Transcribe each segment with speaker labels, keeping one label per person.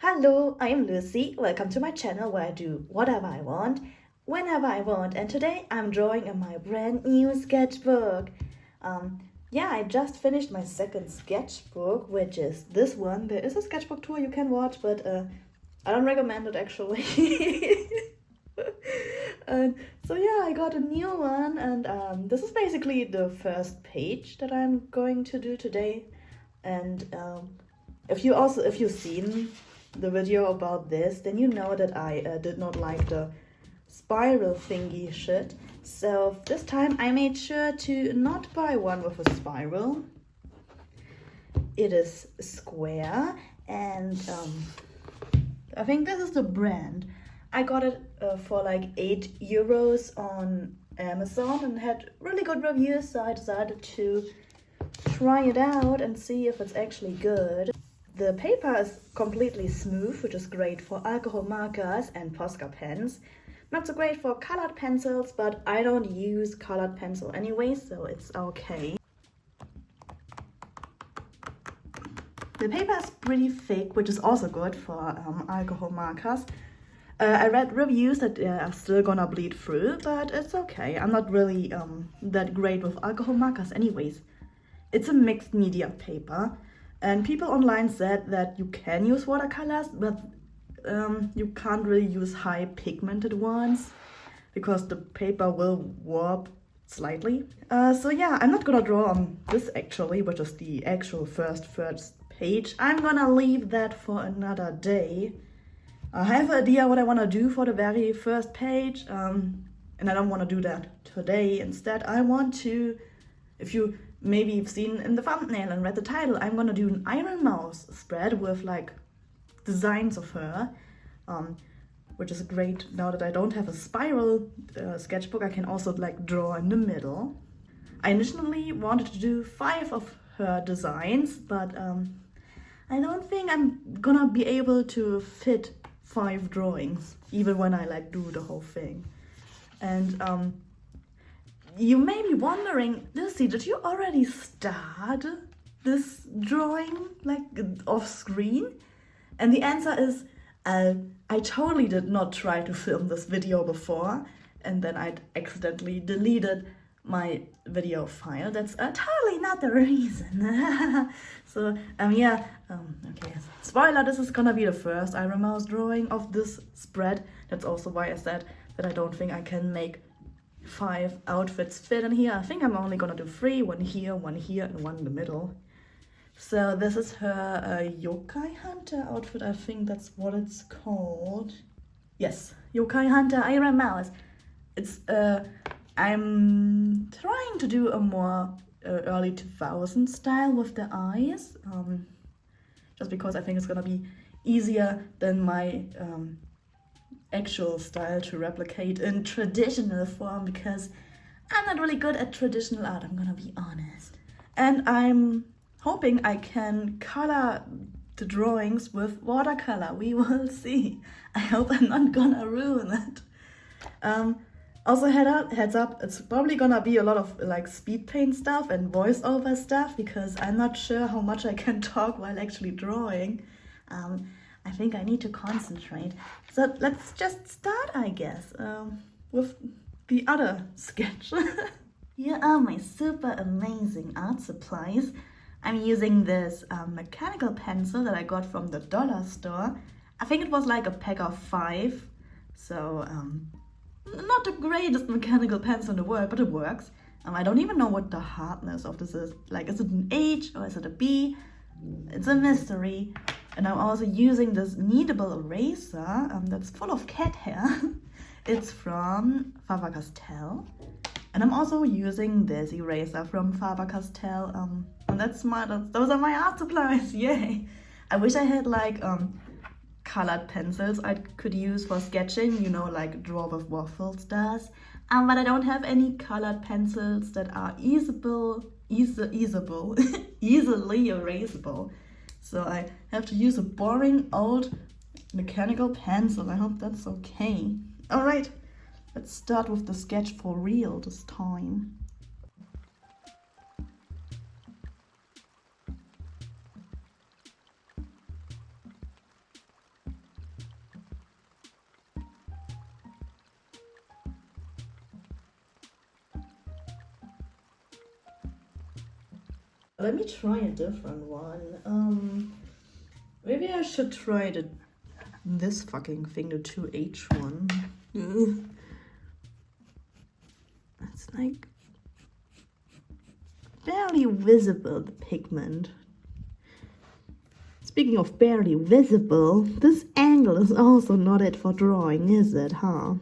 Speaker 1: Hello, I am Lucy. Welcome to my channel where I do whatever I want, whenever I want. And today I'm drawing in my brand new sketchbook. Yeah, I just finished my second sketchbook, which is this one. There is a sketchbook tour you can watch, but I don't recommend it actually. And so yeah, I got a new one, and this is basically the first page that I'm going to do today. And if you've seen the video about this, then you know that I did not like the spiral thingy shit. So this time I made sure to not buy one with a spiral. It is square, and I think this is the brand. I got it for like €8 on Amazon and had really good reviews, so I decided to try it out and see if it's actually good. The paper is completely smooth, which is great for alcohol markers and Posca pens. Not so great for colored pencils, but I don't use colored pencil anyway, so it's okay. The paper is pretty thick, which is also good for alcohol markers. I read reviews that they are still gonna bleed through, but it's okay. I'm not really that great with alcohol markers anyways. It's a mixed media paper, and people online said that you can use watercolors, but you can't really use high pigmented ones because the paper will warp slightly. So yeah, I'm not gonna draw on this actually, which is the actual first page. I'm gonna leave that for another day. I have an idea what I want to do for the very first page, and I don't want to do that today. Instead, I want to, if you maybe you've seen in the thumbnail and read the title, I'm gonna do an Ironmouse spread with like designs of her, which is great now that I don't have a spiral sketchbook. I can also like draw in the middle. I initially wanted to do 5 of her designs, but I don't think I'm gonna be able to fit 5 drawings, even when I like do the whole thing. And you may be wondering, Lucy, did you already start this drawing like off screen? And the answer is, I totally did not try to film this video before, and then I accidentally deleted my video file. That's totally not the reason. So yeah, okay, spoiler, this is gonna be the first Ironmouse drawing of this spread. That's also why I said that I don't think I can make 5 outfits fit in here. I think I'm only gonna do 3, one here, and one in the middle. So this is her Yokai Hunter outfit. I think that's what it's called. Yes, Yokai Hunter Ironmouse. It's I'm trying to do a more early 2000s style with the eyes, just because I think it's gonna be easier than my actual style to replicate in traditional form, because I'm not really good at traditional art, I'm gonna be honest. And I'm hoping I can color the drawings with watercolor. We will see. I hope I'm not gonna ruin it. Also heads up, it's probably gonna be a lot of like speed paint stuff and voiceover stuff, because I'm not sure how much I can talk while actually drawing. I think I need to concentrate. So let's just start, I guess, with the other sketch. Here are my super amazing art supplies. I'm using this mechanical pencil that I got from the dollar store. I think it was like a pack of 5. So not the greatest mechanical pencil in the world, but it works. I don't even know what the hardness of this is. Like, is it an H or is it a B? It's a mystery. And I'm also using this kneadable eraser that's full of cat hair. It's from Faber-Castell. And I'm also using this eraser from Faber-Castell. And those are my art supplies, yay! I wish I had like colored pencils I could use for sketching, you know, like Draw with Waffles does. But I don't have any colored pencils that are easily erasable. So I have to use a boring old mechanical pencil. I hope that's okay. Alright, let's start with the sketch for real this time. Let me try a different one. Maybe I should try this fucking thing, the 2H one. It's like barely visible, the pigment. Speaking of barely visible, this angle is also not it for drawing, is it, huh?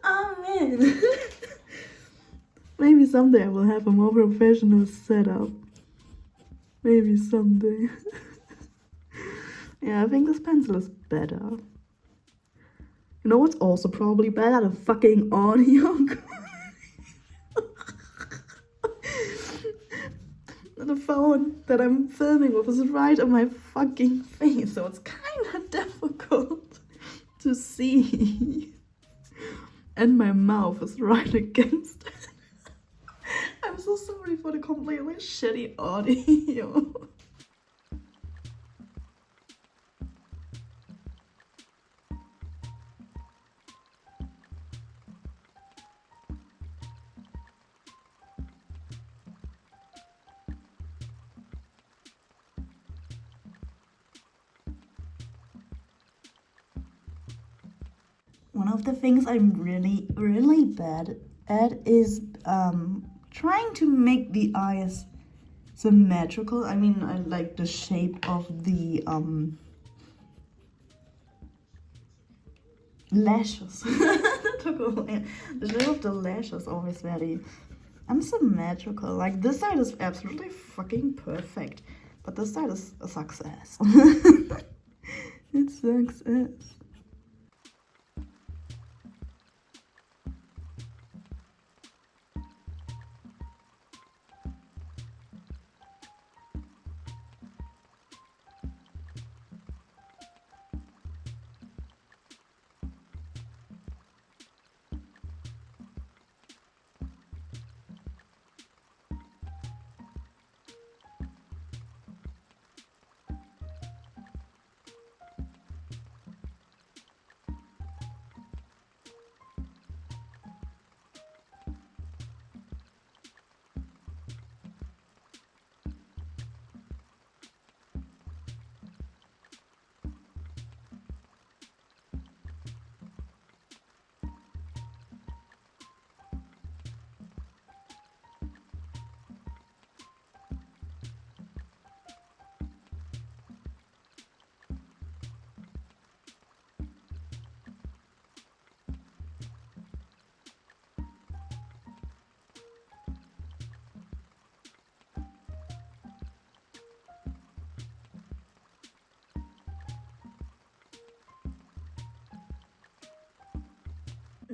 Speaker 1: Oh man. Maybe someday I will have a more professional setup. Maybe someday. Yeah, I think this pencil is better. You know what's also probably better? The fucking audio. The phone that I'm filming with is right on my fucking face, so it's kind of difficult to see. And my mouth is right against it. I'm so sorry for the completely shitty audio. One of the things I'm really bad at is trying to make the eyes symmetrical. I mean, I like the shape of the lashes. The shape of the lashes always very unsymmetrical. Like this side is absolutely fucking perfect, but this side is a success. It's success.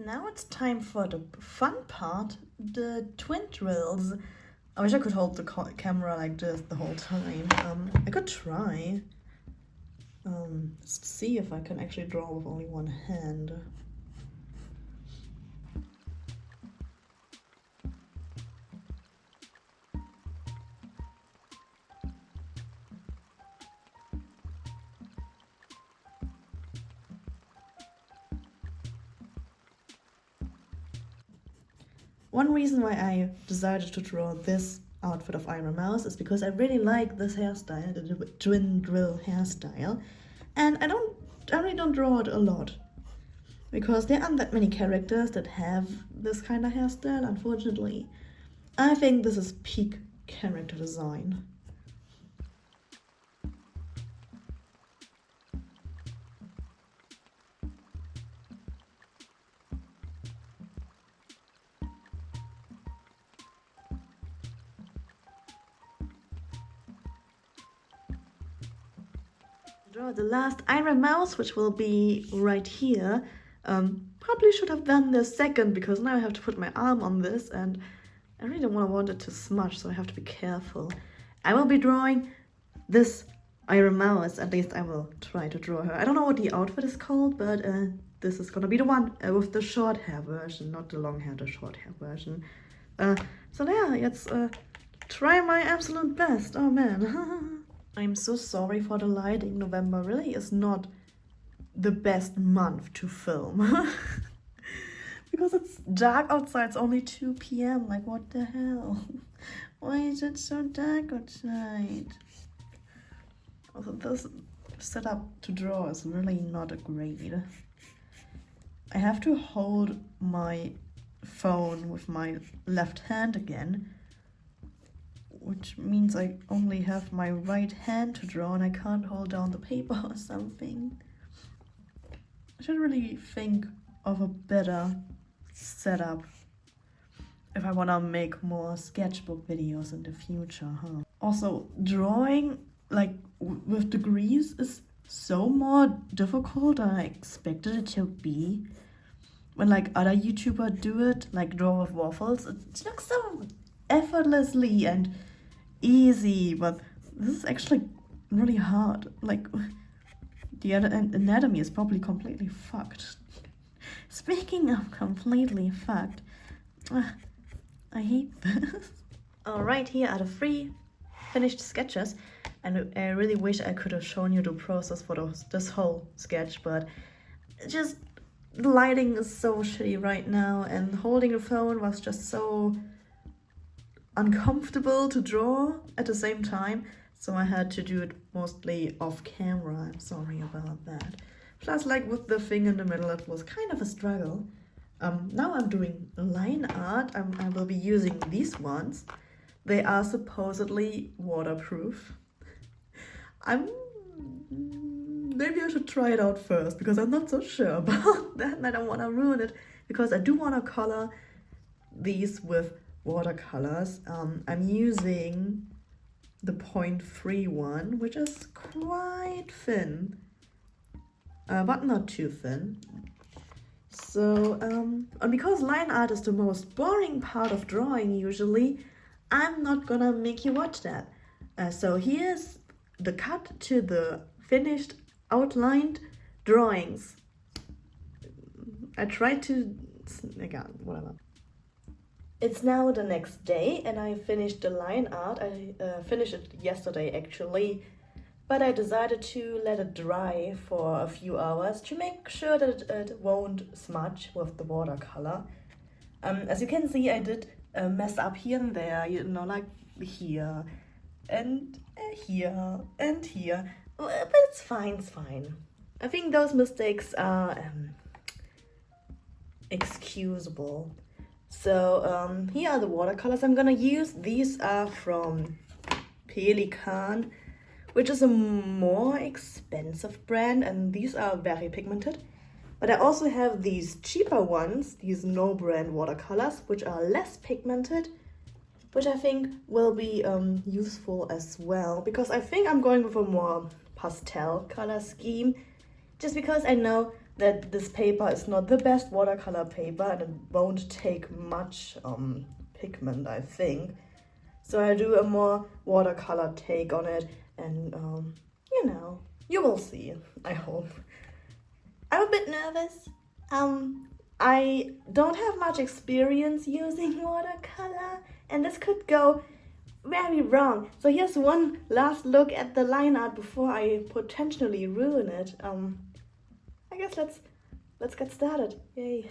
Speaker 1: Now it's time for the fun part, the twin drills. I wish I could hold the camera like this the whole time. I could try. Let's see if I can actually draw with only one hand. One reason why I decided to draw this outfit of Ironmouse is because I really like this hairstyle, the twin drill hairstyle, and I really don't draw it a lot because there aren't that many characters that have this kind of hairstyle, unfortunately. I think this is peak character design. Draw the last Ironmouse, which will be right here. Probably should have done the second because now I have to put my arm on this and I really don't want it to smudge, so I have to be careful. I will be drawing this Ironmouse, at least I will try to draw her. I don't know what the outfit is called, but this is gonna be the one with the short hair version, not the long hair, the short hair version. So yeah, let's try my absolute best. Oh man. I'm so sorry for the lighting. November really is not the best month to film. because it's dark outside. It's only 2 p.m. Like, what the hell? Why is it so dark outside? Also, this setup to draw is really not a great. I have to hold my phone with my left hand again, which means I only have my right hand to draw and I can't hold down the paper or something. I should really think of a better setup if I want to make more sketchbook videos in the future, huh? Also, drawing like with degrees is so more difficult than I expected it to be. When like other YouTubers do it, like draw with waffles, it looks so effortlessly and easy, but this is actually really hard. Like, the anatomy is probably completely fucked. Speaking of completely fucked, I hate this. Alright, here are the 3 finished sketches, and I really wish I could have shown you the process for this whole sketch, but just the lighting is so shitty right now, and holding the phone was just so uncomfortable to draw at the same time, so I had to do it mostly off camera. I'm sorry about that. Plus, like with the thing in the middle, it was kind of a struggle. Now I'm doing line art. I will be using these ones. They are supposedly waterproof. Maybe I should try it out first, because I'm not so sure about that, and I don't want to ruin it, because I do want to color these with watercolors. I'm using the 0.3 one, which is quite thin, but not too thin. So, and because line art is the most boring part of drawing usually, I'm not gonna make you watch that. So here's the cut to the finished outlined drawings. I tried to, whatever. It's now the next day and I finished the line art. I finished it yesterday actually, but I decided to let it dry for a few hours to make sure that it won't smudge with the watercolor. As you can see, I did mess up here and there, you know, like here and here and here. But it's fine, it's fine. I think those mistakes are excusable. So here are the watercolors I'm gonna use. These are from Pelikan, which is a more expensive brand, and these are very pigmented. But I also have these cheaper ones, these no brand watercolors, which are less pigmented, which I think will be useful as well, because I think I'm going with a more pastel color scheme, just because I know that this paper is not the best watercolor paper and it won't take much pigment, I think. So I do a more watercolor take on it, and you know, you will see, I hope. I'm a bit nervous. I don't have much experience using watercolor, and this could go very wrong. So here's one last look at the line art before I potentially ruin it. I guess let's get started. Yay.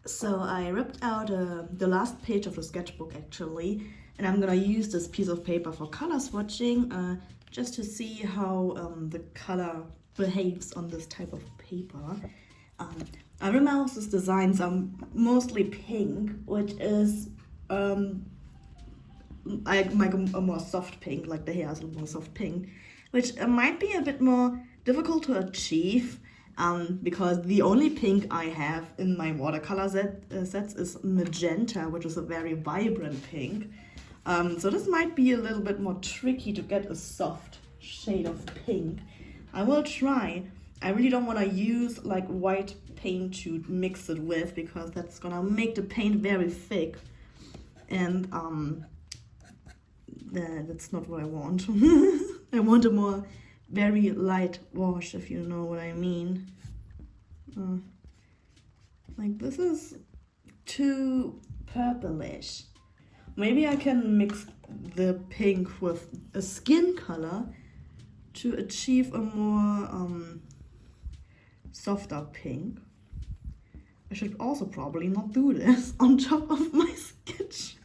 Speaker 1: So I ripped out the last page of the sketchbook actually, and I'm gonna use this piece of paper for color swatching, just to see how the color behaves on this type of paper. Ironmouse's designs are mostly pink, which is like a more soft pink, like the hair is a more soft pink, which might be a bit more difficult to achieve, because the only pink I have in my watercolor sets is magenta, which is a very vibrant pink. So this might be a little bit more tricky to get a soft shade of pink. I will try. I really don't want to use like white paint to mix it with, because that's gonna make the paint very thick, and that's not what I want. I want a more very light wash, if you know what I mean. Like this is too purplish. Maybe I can mix the pink with a skin color to achieve a more softer pink. I should also probably not do this on top of my sketches.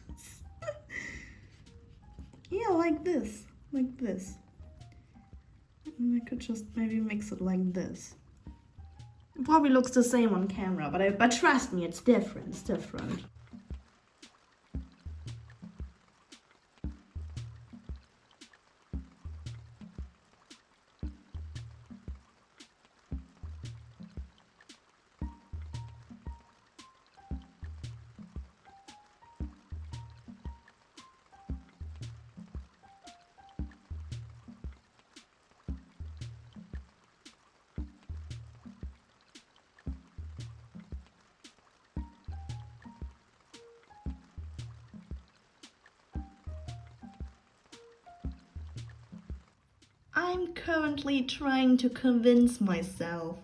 Speaker 1: Yeah, like this. Like this. And I could just maybe mix it like this. It probably looks the same on camera, but trust me, it's different. It's different. I'm currently trying to convince myself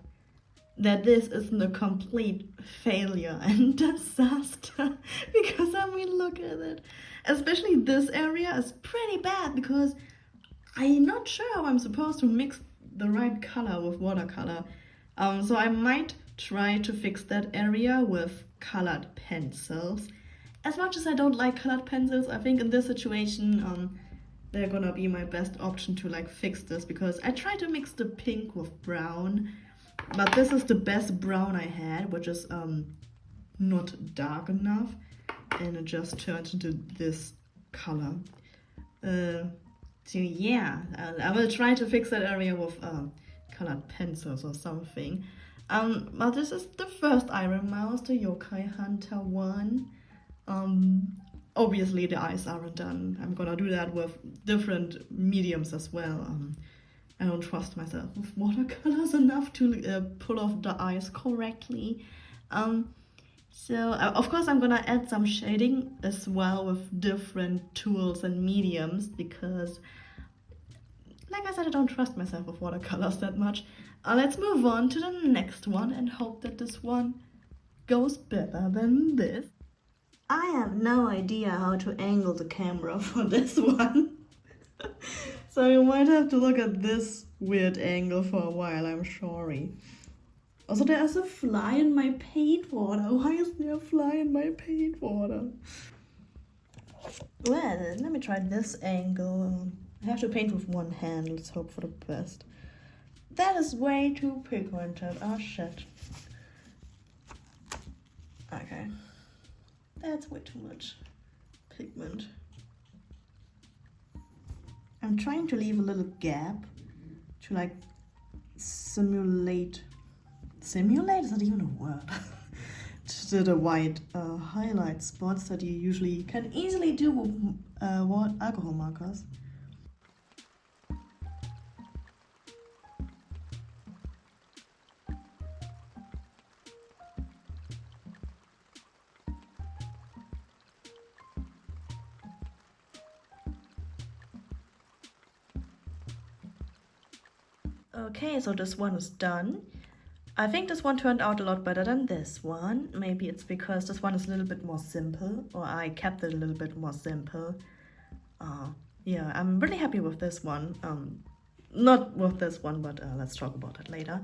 Speaker 1: that this isn't a complete failure and disaster because I mean, look at it. Especially this area is pretty bad because I'm not sure how I'm supposed to mix the right color with watercolor. So I might try to fix that area with colored pencils. As much as I don't like colored pencils, I think in this situation, they're gonna be my best option to like fix this, because I tried to mix the pink with brown, but this is the best brown I had, which is not dark enough, and it just turned into this color. So yeah, I will try to fix that area with colored pencils or something. But this is the first Ironmouse, the Yokai Hunter one. Obviously the eyes aren't done. I'm gonna do that with different mediums as well. I don't trust myself with watercolors enough to pull off the eyes correctly. So of course I'm gonna add some shading as well with different tools and mediums, because like I said, I don't trust myself with watercolors that much. Let's move on to the next one and hope that this one goes better than this. I have no idea how to angle the camera for this one. So you might have to look at this weird angle for a while, I'm sorry. Also, there is a fly in my paint water. Why is there a fly in my paint water? Well, let me try this angle. I have to paint with one hand, let's hope for the best. That is way too pigmented, oh shit. Okay. That's way too much pigment. I'm trying to leave a little gap to like simulate is that even a word? To the white highlight spots that you usually can easily do with alcohol markers. Okay, so this one is done. I think this one turned out a lot better than this one. Maybe it's because this one is a little bit more simple, or I kept it a little bit more simple. Yeah, I'm really happy with this one. Not with this one, but let's talk about it later.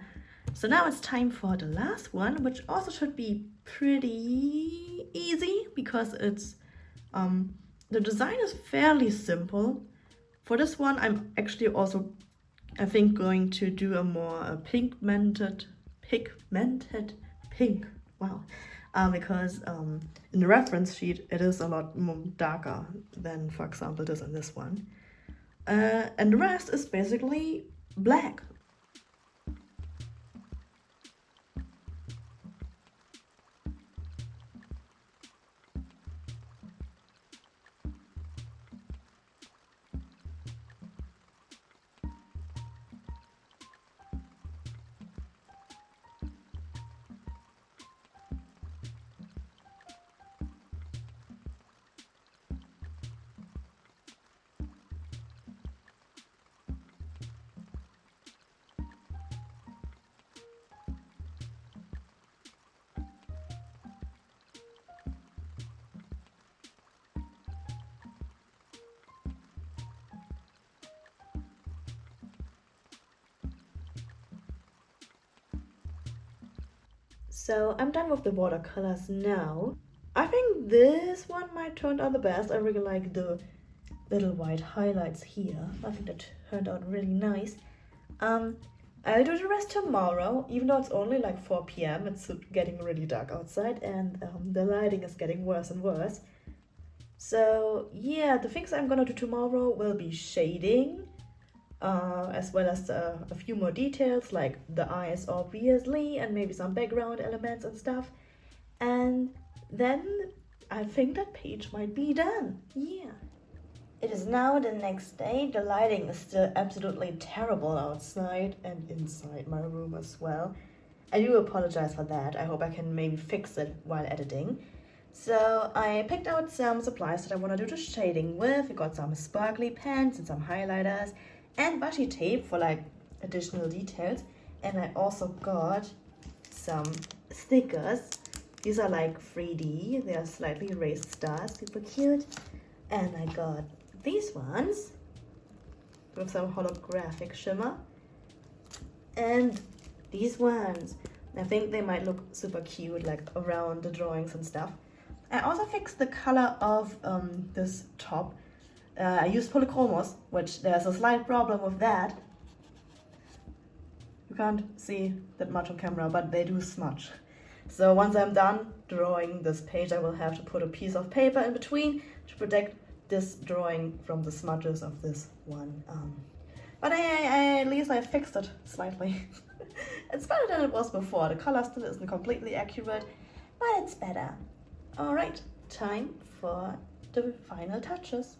Speaker 1: So now it's time for the last one, which also should be pretty easy because it's the design is fairly simple. For this one, I'm actually also, I think, going to do a more pigmented pink. Wow. Because in the reference sheet, it is a lot more darker than, for example, this and this one. And the rest is basically black. So I'm done with the watercolors now. I think this one might turn out the best. I really like the little white highlights here. I think that turned out really nice. I'll do the rest tomorrow, even though it's only like 4 p.m. It's getting really dark outside and the lighting is getting worse and worse. So yeah, the things I'm gonna do tomorrow will be shading, as well as a few more details like the eyes obviously, and maybe some background elements and stuff. And then I think that page might be done. Yeah. It is now the next day. The lighting is still absolutely terrible outside and inside my room as well. I do apologize for that. I hope I can maybe fix it while editing. So I picked out some supplies that I want to do the shading with. I got some sparkly pens and some highlighters and washi tape for like additional details. And I also got some stickers. These are like 3D. They are slightly raised stars, super cute. And I got these ones with some holographic shimmer. And these ones, I think they might look super cute like around the drawings and stuff. I also fixed the color of this top. I used polychromos, which there's a slight problem with that. You can't see that much on camera, but they do smudge. So once I'm done drawing this page, I will have to put a piece of paper in between to protect this drawing from the smudges of this one. But at least I fixed it slightly. It's better than it was before. The color still isn't completely accurate, but it's better. Alright, time for the final touches.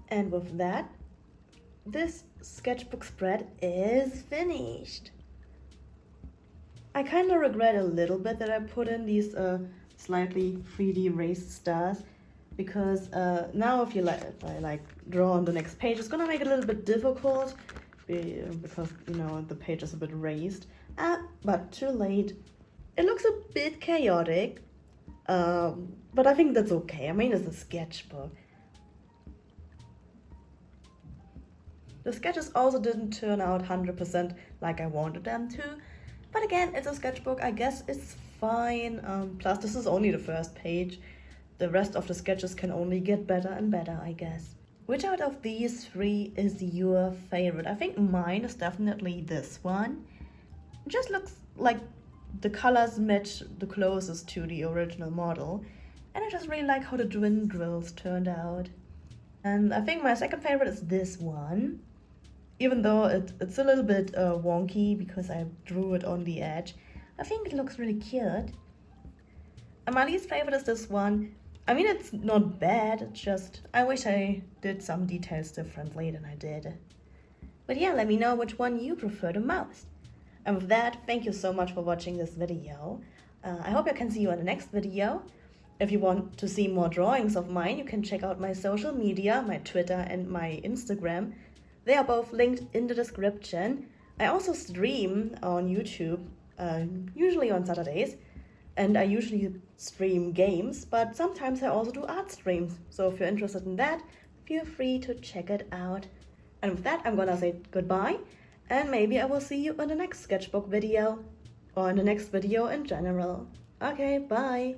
Speaker 1: And with that, this sketchbook spread is finished. I kind of regret a little bit that I put in these slightly 3D raised stars, because now if I draw on the next page, it's gonna make it a little bit difficult because you know the page is a bit raised. But too late. It looks a bit chaotic, but I think that's okay. I mean, it's a sketchbook. The sketches also didn't turn out 100% like I wanted them to. But again, it's a sketchbook, I guess it's fine. Plus, this is only the first page. The rest of the sketches can only get better and better, I guess. Which out of these three is your favorite? I think mine is definitely this one. It just looks like the colors match the closest to the original model. And I just really like how the twin drills turned out. And I think my second favorite is this one. Even though it's a little bit wonky because I drew it on the edge, I think it looks really cute. And my least favorite is this one. I mean, it's not bad, it's just I wish I did some details differently than I did. But yeah, let me know which one you prefer the most. And with that, thank you so much for watching this video. I hope I can see you in the next video. If you want to see more drawings of mine, you can check out my social media, my Twitter and my Instagram. They are both linked in the description. I also stream on YouTube, usually on Saturdays, and I usually stream games, but sometimes I also do art streams. So if you're interested in that, feel free to check it out. And with that, I'm gonna say goodbye, and maybe I will see you in the next sketchbook video, or in the next video in general. Okay, bye!